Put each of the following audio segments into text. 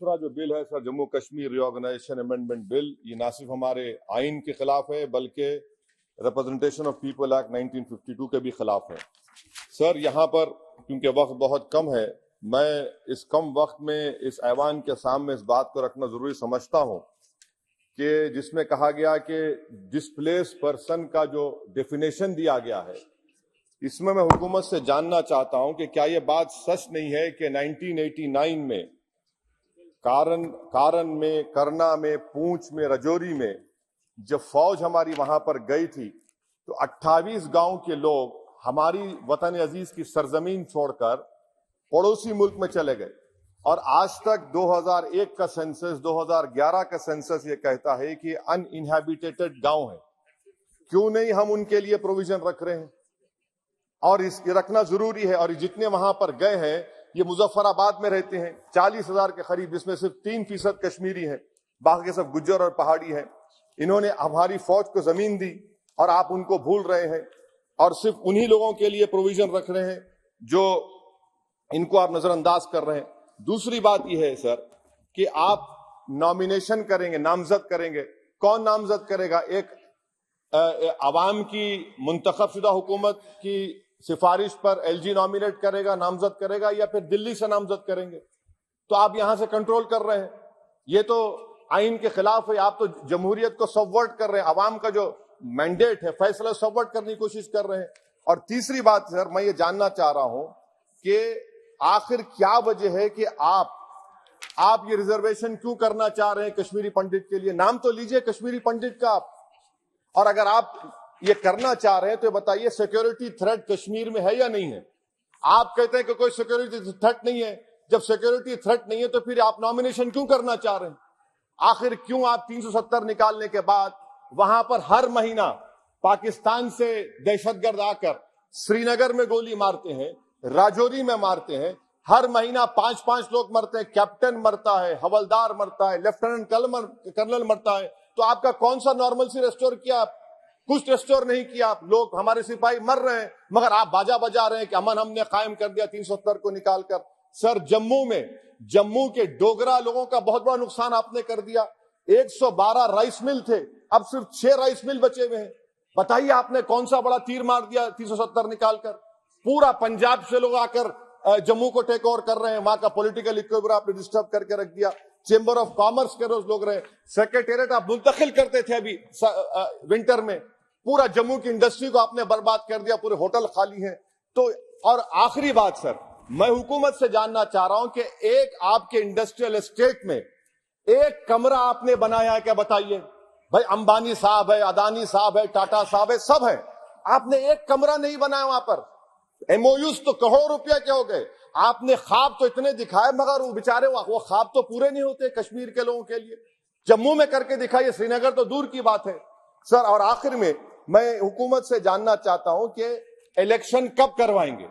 दूसरा जो बिल है sir, Jammu Kashmir reorganisation amendment bill, ये ना सिर्फ हमारे आइन के खिलाफ है बल्कि रिप्रेजेंटेशन ऑफ पीपल एक्ट 1952 के भी खिलाफ है। सर यहाँ पर क्योंकि वक्त बहुत कम है, मैं इस कम वक्त में इस ऐवान के सामने इस बात को रखना जरूरी समझता हूँ कि जिसमें कहा गया कि डिस्प्लेस पर्सन का जो डेफिनेशन दिया गया है, इसमें मैं हुकूमत से जानना चाहता हूं कि क्या यह बात सच नहीं है कि 1989 में कारण में, करना में, पूंछ में, रजौरी में जब फौज हमारी वहां पर गई थी तो 28 गांव के लोग हमारी वतन अजीज की सरजमीन छोड़कर पड़ोसी मुल्क में चले गए। और आज तक 2001 का सेंसस, 2011 का सेंसस ये कहता है कि अनइनहैबिटेटेड गांव है। क्यों नहीं हम उनके लिए प्रोविजन रख रहे हैं? और ये रखना जरूरी है। और जितने वहां पर गए हैं ये मुजफ्फराबाद में रहते हैं, 40,000 के करीब, जिसमें सिर्फ 3% कश्मीरी है, बाकी सब गुज्जर और पहाड़ी हैं। इन्होंने हमारी फौज को जमीन दी और आप उनको भूल रहे हैं और सिर्फ उन्हीं लोगों के लिए प्रोविजन रख रहे हैं जो इनको आप नजरअंदाज कर रहे हैं। दूसरी बात यह है सर कि आप नॉमिनेशन करेंगे, नामजद करेंगे, कौन नामजद करेगा? एक अवाम की मुंतखब शुदा हुकूमत की सिफारिश पर एलजी नॉमिनेट करेगा, नामजद करेगा, या फिर दिल्ली से नामजद करेंगे? तो आप यहां से कंट्रोल कर रहे हैं, ये तो आइन के खिलाफ है। आप तो जमहूरियत को सबवर्ट कर रहे हैं, अवाम का जो मैंडेट है, फैसला सबवर्ट करने की कोशिश कर रहे हैं। और तीसरी बात सर, मैं ये जानना चाह रहा हूं कि आखिर क्या वजह है कि आप ये रिजर्वेशन क्यों करना चाह रहे हैं कश्मीरी पंडित के लिए? नाम तो लीजिए कश्मीरी पंडित का आप। और अगर आप ये करना चाह रहे हैं तो बताइए सिक्योरिटी थ्रेट कश्मीर में है या नहीं है? आप कहते हैं कि कोई सिक्योरिटी थ्रेट नहीं है। जब सिक्योरिटी थ्रेट नहीं है तो फिर आप नॉमिनेशन क्यों करना चाह रहे हैं? आखिर क्यों आप 370 निकालने के बाद वहां पर हर महीना पाकिस्तान से दहशतगर्द आकर श्रीनगर में गोली मारते हैं, राजौरी में मारते हैं, हर महीना 5-5 लोग मरते हैं, कैप्टन मरता है, हवलदार मरता है, लेफ्टिनेंट कर्नल मरता है, तो आपका कौन सा नॉर्मल सी रेस्टोर किया? आप कुछ रेस्टोर नहीं किया। आप लोग, हमारे सिपाही मर रहे हैं, मगर आप बाजा बजा रहे हैं कि अमन हमने कायम कर दिया 370 को निकालकर। सर जम्मू के डोगरा लोगों का बहुत बड़ा नुकसान आपने कर दिया। 112 राइस मिल थे, अब सिर्फ 6 राइस मिल बचे हुए हैं। बताइए आपने कौन सा बड़ा तीर मार दिया 370 निकालकर? पूरा पंजाब से लोग आकर जम्मू को टेक ओवर कर रहे हैं, वहां का पॉलिटिकल इक्विलिब्रियम आपने डिस्टर्ब करके रख दिया। चेंबर ऑफ कॉमर्स के रोज लोग रहे, सेक्रेटेरिएट आप मुंतकिल करते थे अभी विंटर में, पूरा जम्मू की इंडस्ट्री को आपने बर्बाद कर दिया, पूरे होटल खाली हैं। तो और आखिरी बात सर, मैं हुकूमत से जानना चाह रहा हूं कि एक आपके इंडस्ट्रियल एस्टेट में एक कमरा आपने बनाया है क्या? बताइए भाई, अंबानी साहब है, अदानी साहब है, टाटा साहब है, सब है, आपने एक कमरा नहीं बनाया वहां पर। एमओयूज तो करोड़ रुपया के हो गए, आपने ख्वाब तो इतने दिखाए मगर वो बेचारे वो ख्वाब तो पूरे नहीं होते कश्मीर के लोगों के लिए। जम्मू में करके दिखाइए, श्रीनगर तो दूर की बात है सर। और आखिर में मैं हुकूमत से जानना चाहता हूं कि इलेक्शन कब करवाएंगे?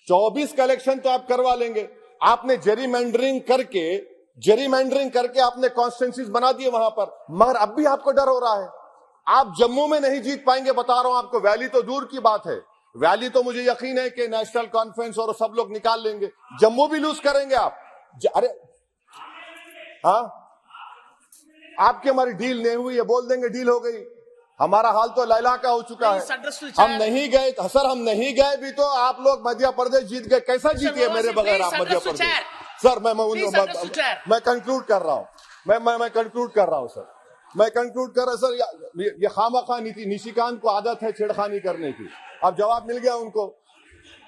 24 का इलेक्शन तो आप करवा लेंगे, आपने जेरीमैंडरिंग करके आपने कॉन्स्टिट्यूंसीज बना दिए वहां पर, मगर अब भी आपको डर हो रहा है। आप जम्मू में नहीं जीत पाएंगे, बता रहा हूं आपको। वैली तो दूर की बात है, वैली तो मुझे यकीन है कि नेशनल कॉन्फ्रेंस और सब लोग निकाल लेंगे, जम्मू भी लूज करेंगे आप। अरे हाँ, आपकी हमारी डील नहीं हुई है, बोल देंगे डील हो गई। हमारा हाल तो लैला का हो चुका है। हम नहीं गए सर, हम नहीं गए भी तो आप लोग मध्य प्रदेश जीत गए। कैसा जीतिए मेरे बगैर आप मध्य प्रदेश? सर मैं कंक्लूड कर रहा हूं, मैं कंक्लूड कर रहा हूं सर, मैं कंक्लूड कर रहा सर। ये खामखा निशिकांत को आदत है छेड़खानी करने की। अब जवाब मिल गया उनको।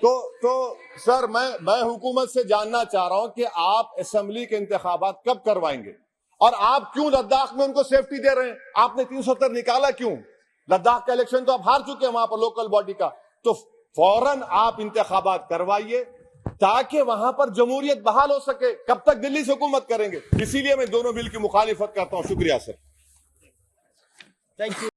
तो सर मैं हुकूमत से जानना चाह रहा हूं कि आप असेंबली के इंतखाबात कब करवाएंगे और आप क्यों लद्दाख में उनको सेफ्टी दे रहे हैं? आपने 370 निकाला क्यों? लद्दाख का इलेक्शन तो आप हार चुके हैं वहां पर लोकल बॉडी का। तो फौरन आप इंतखाबात करवाइए ताकि वहां पर जमहूरियत बहाल हो सके। कब तक दिल्ली से हुकूमत करेंगे? इसीलिए मैं दोनों बिल की मुखालिफत करता हूं। शुक्रिया सर, थैंक यू।